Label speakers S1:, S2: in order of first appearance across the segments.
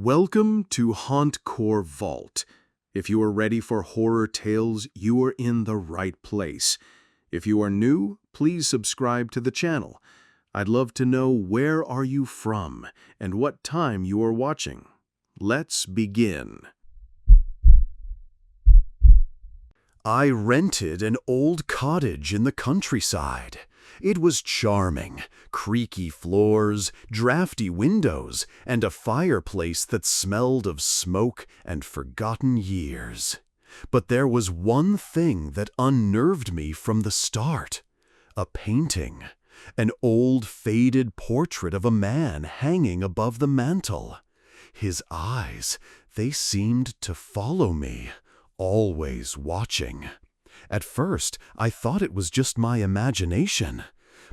S1: Welcome to Hauntcore Vault. If you are ready for horror tales, you are in the right place. If you are new, please subscribe to the channel. I'd love to know where are you from and what time you are watching. Let's begin. I rented an old cottage in the countryside. It was charming, creaky floors, drafty windows, and a fireplace that smelled of smoke and forgotten years. But there was one thing that unnerved me from the start. A painting. An old, faded portrait of a man hanging above the mantel. His eyes, they seemed to follow me, always watching. At first, I thought it was just my imagination,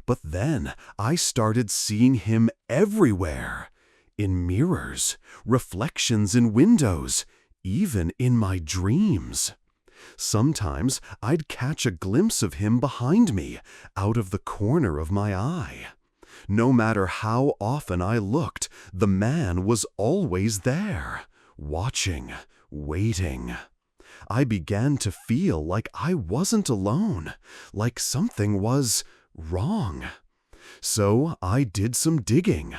S1: but then I started seeing him everywhere. In mirrors, reflections in windows, even in my dreams. Sometimes I'd catch a glimpse of him behind me, out of the corner of my eye. No matter how often I looked, the man was always there, watching, waiting. I began to feel like I wasn't alone, like something was wrong. So I did some digging.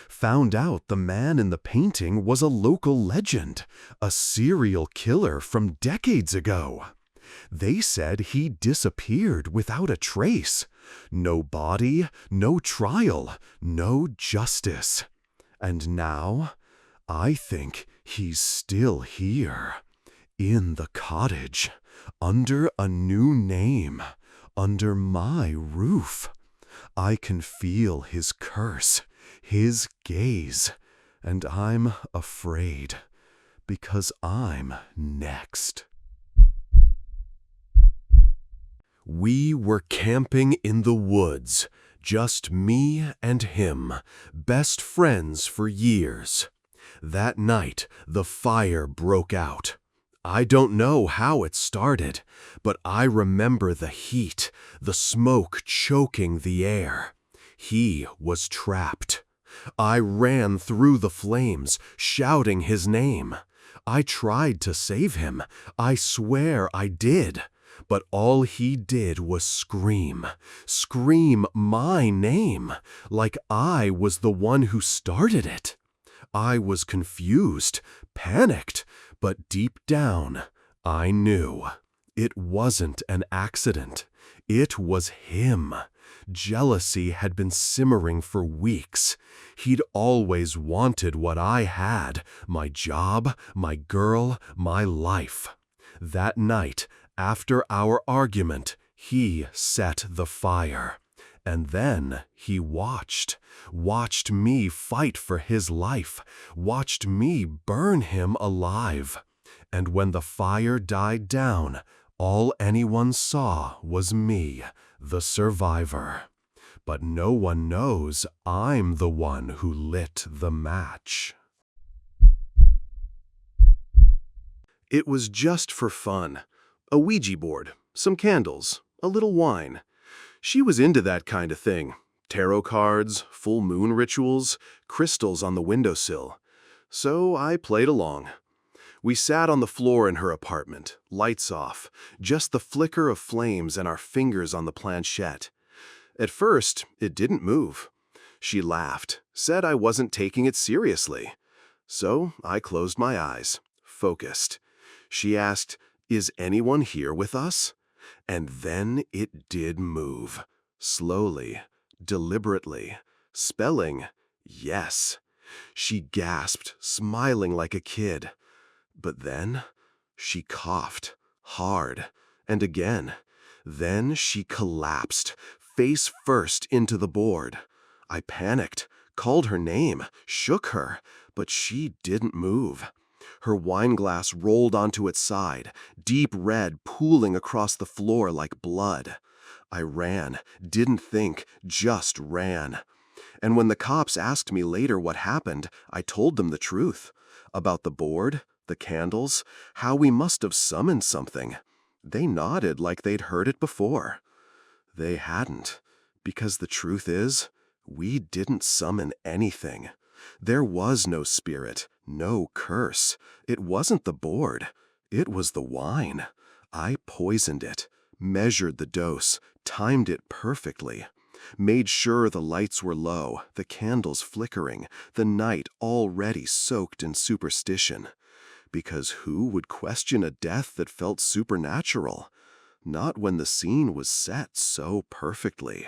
S1: Found out the man in the painting was a local legend, a serial killer from decades ago. They said he disappeared without a trace. No body, no trial, no justice. And now, I think he's still here. In the cottage, under a new name, under my roof. I can feel his curse, his gaze, and I'm afraid, because I'm next. We were camping in the woods, just me and him, best friends for years. That night, the fire broke out. I don't know how it started, but I remember the heat, the smoke choking the air. He was trapped. I ran through the flames, shouting his name. I tried to save him, I swear I did, but all he did was scream my name, like I was the one who started it. I was confused, panicked, but deep down, I knew. It wasn't an accident. It was him. Jealousy had been simmering for weeks. He'd always wanted what I had, my job, my girl, my life. That night, after our argument, he set the fire. And then he watched me fight for his life, watched me burn him alive. And when the fire died down, all anyone saw was me, the survivor. But no one knows I'm the one who lit the match. It was just for fun. A Ouija board, some candles, a little wine. She was into that kind of thing. Tarot cards, full moon rituals, crystals on the windowsill. So I played along. We sat on the floor in her apartment, lights off, just the flicker of flames and our fingers on the planchette. At first, it didn't move. She laughed, said I wasn't taking it seriously. So I closed my eyes, focused. She asked, "Is anyone here with us?" And then it did move, slowly, deliberately, spelling yes. She gasped, smiling like a kid. But then she coughed, hard, and again. Then she collapsed, face first into the board. I panicked, called her name, shook her, but she didn't move. Her wineglass rolled onto its side, deep red pooling across the floor like blood. I ran, didn't think, just ran. And when the cops asked me later what happened, I told them the truth. About the board, the candles, how we must have summoned something. They nodded like they'd heard it before. They hadn't, because the truth is, we didn't summon anything.
S2: There was no spirit, no curse. It wasn't the board. It was the wine. I poisoned it, measured the dose, timed it perfectly, made sure the lights were low, the candles flickering, the night already soaked in superstition. Because who would question a death that felt supernatural? Not when the scene was set so perfectly.